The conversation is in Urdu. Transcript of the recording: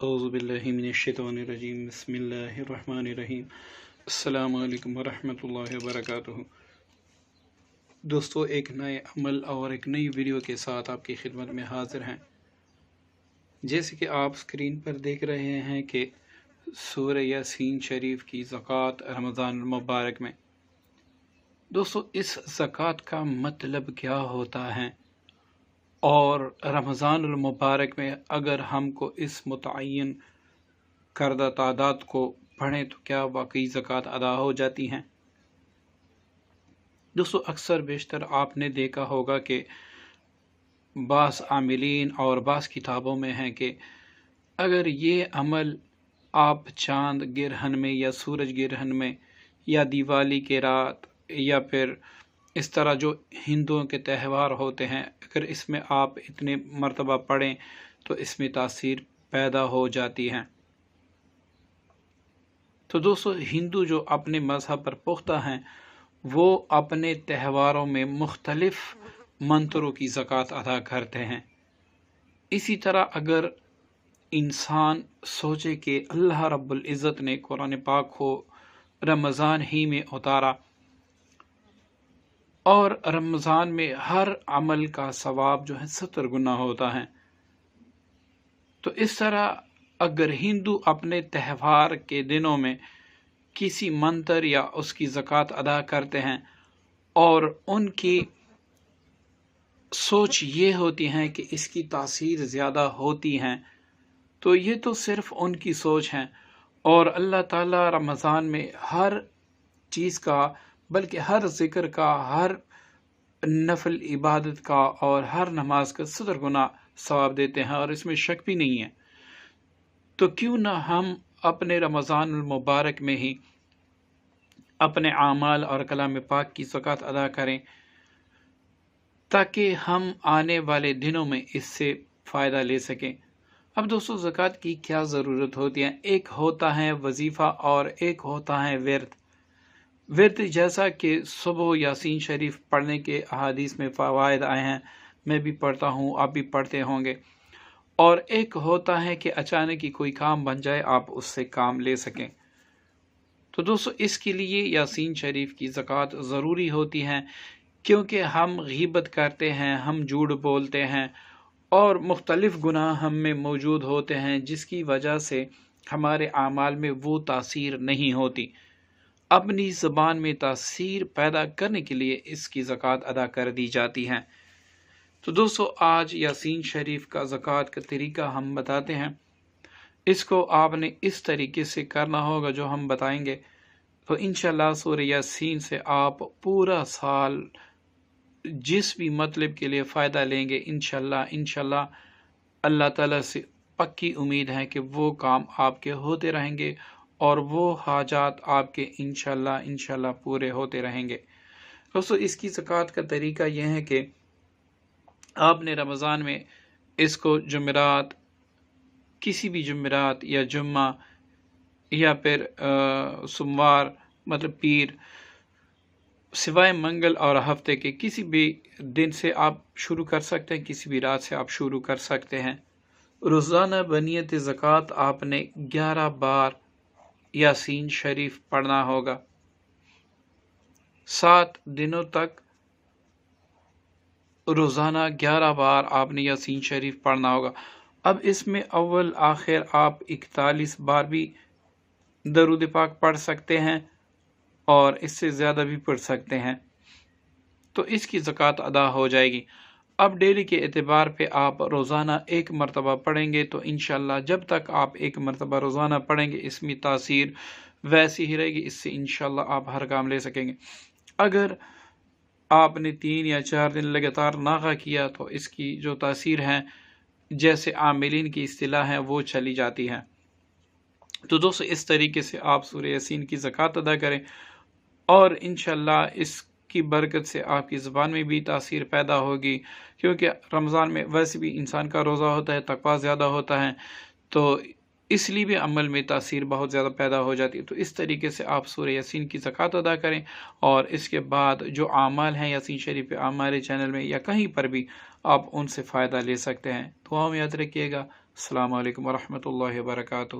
اعوذ باللہ من الشیطان الرجیم بسم اللہ الرحمن الرحیم السلام علیکم ورحمۃ اللہ وبرکاتہ۔ دوستو، ایک نئے عمل اور ایک نئی ویڈیو کے ساتھ آپ کی خدمت میں حاضر ہیں۔ جیسے کہ آپ اسکرین پر دیکھ رہے ہیں کہ سورہ یاسین شریف کی زکوٰۃ رمضان المبارک میں، دوستو اس زکوٰۃ کا مطلب کیا ہوتا ہے، اور رمضان المبارک میں اگر ہم کو اس متعین کردہ تعداد کو پڑھیں تو کیا واقعی زکوٰۃ ادا ہو جاتی ہیں؟ دوستو اکثر بیشتر آپ نے دیکھا ہوگا کہ بعض عاملین اور بعض کتابوں میں ہیں کہ اگر یہ عمل آپ چاند گرہن میں یا سورج گرہن میں یا دیوالی کے رات یا پھر اس طرح جو ہندوؤں کے تہوار ہوتے ہیں، اگر اس میں آپ اتنے مرتبہ پڑھیں تو اس میں تاثیر پیدا ہو جاتی ہے۔ تو دوستو ہندو جو اپنے مذہب پر پختہ ہیں وہ اپنے تہواروں میں مختلف منتروں کی زکوٰۃ ادا کرتے ہیں۔ اسی طرح اگر انسان سوچے کہ اللہ رب العزت نے قرآن پاک کو رمضان ہی میں اتارا اور رمضان میں ہر عمل کا ثواب جو ہے 70 گنا ہوتا ہے، تو اس طرح اگر ہندو اپنے تہوار کے دنوں میں کسی منتر یا اس کی زکوٰۃ ادا کرتے ہیں اور ان کی سوچ یہ ہوتی ہے کہ اس کی تاثیر زیادہ ہوتی ہیں، تو یہ تو صرف ان کی سوچ ہے، اور اللہ تعالیٰ رمضان میں ہر چیز کا، بلکہ ہر ذکر کا، ہر نفل عبادت کا اور ہر نماز کا 70 گنا ثواب دیتے ہیں، اور اس میں شک بھی نہیں ہے۔ تو کیوں نہ ہم اپنے رمضان المبارک میں ہی اپنے اعمال اور کلام پاک کی زکوٰۃ ادا کریں، تاکہ ہم آنے والے دنوں میں اس سے فائدہ لے سکیں۔ اب دوستو زکوٰۃ کی کیا ضرورت ہوتی ہے؟ ایک ہوتا ہے وظیفہ اور ایک ہوتا ہے ورد جیسا کہ صبح یاسین شریف پڑھنے کے احادیث میں فوائد آئے ہیں، میں بھی پڑھتا ہوں، آپ بھی پڑھتے ہوں گے، اور ایک ہوتا ہے کہ اچانک ہی کوئی کام بن جائے آپ اس سے کام لے سکیں۔ تو دوستو اس کے لیے یاسین شریف کی زکوٰۃ ضروری ہوتی ہے، کیونکہ ہم غیبت کرتے ہیں، ہم جھوٹ بولتے ہیں، اور مختلف گناہ ہم میں موجود ہوتے ہیں، جس کی وجہ سے ہمارے اعمال میں وہ تاثیر نہیں ہوتی۔ اپنی زبان میں تاثیر پیدا کرنے کے لیے اس کی زکوٰۃ ادا کر دی جاتی ہے۔ تو دوستو آج یاسین شریف کا زکوٰۃ کا طریقہ ہم بتاتے ہیں۔ اس کو آپ نے اس طریقے سے کرنا ہوگا جو ہم بتائیں گے، تو انشاءاللہ سورہ یاسین سے آپ پورا سال جس بھی مطلب کے لیے فائدہ لیں گے، انشاءاللہ اللہ تعالیٰ سے پکی امید ہے کہ وہ کام آپ کے ہوتے رہیں گے اور وہ حاجات آپ کے انشاءاللہ پورے ہوتے رہیں گے۔ دوستو اس کی زکوٰۃ کا طریقہ یہ ہے کہ آپ نے رمضان میں اس کو جمعرات، کسی بھی جمعرات یا جمعہ یا پھر سوموار مطلب پیر، سوائے منگل اور ہفتے کے کسی بھی دن سے آپ شروع کر سکتے ہیں، کسی بھی رات سے آپ شروع کر سکتے ہیں۔ روزانہ بنیت زکوٰۃ آپ نے 11 بار یاسین شریف پڑھنا ہوگا، 7 دنوں تک روزانہ 11 بار آپ نے یاسین شریف پڑھنا ہوگا۔ اب اس میں اول آخر آپ 41 بار بھی درود پاک پڑھ سکتے ہیں اور اس سے زیادہ بھی پڑھ سکتے ہیں، تو اس کی زکوٰۃ ادا ہو جائے گی۔ اب ڈیلی کے اعتبار پہ آپ روزانہ 1 مرتبہ پڑھیں گے، تو انشاءاللہ جب تک آپ 1 مرتبہ روزانہ پڑھیں گے اس میں تاثیر ویسی ہی رہے گی، اس سے انشاءاللہ آپ ہر کام لے سکیں گے۔ اگر آپ نے 3 یا 4 دن لگاتار ناغہ کیا تو اس کی جو تاثیر ہے، جیسے عاملین کی اصطلاح ہے، وہ چلی جاتی ہے۔ تو دوستو اس طریقے سے آپ سورہ یاسین کی زکوٰۃ ادا کریں، اور انشاءاللہ اس کی برکت سے آپ کی زبان میں بھی تاثیر پیدا ہوگی، کیونکہ رمضان میں ویسے بھی انسان کا روزہ ہوتا ہے، تقویٰ زیادہ ہوتا ہے، تو اس لیے بھی عمل میں تاثیر بہت زیادہ پیدا ہو جاتی ہے۔ تو اس طریقے سے آپ سورہ یاسین کی زکوٰۃ ادا کریں، اور اس کے بعد جو اعمال ہیں یاسین شریف پہ ہمارے چینل میں یا کہیں پر بھی آپ ان سے فائدہ لے سکتے ہیں۔ دعاؤں میں یاد رکھیے گا۔ السلام علیکم ورحمۃ اللہ وبرکاتہ۔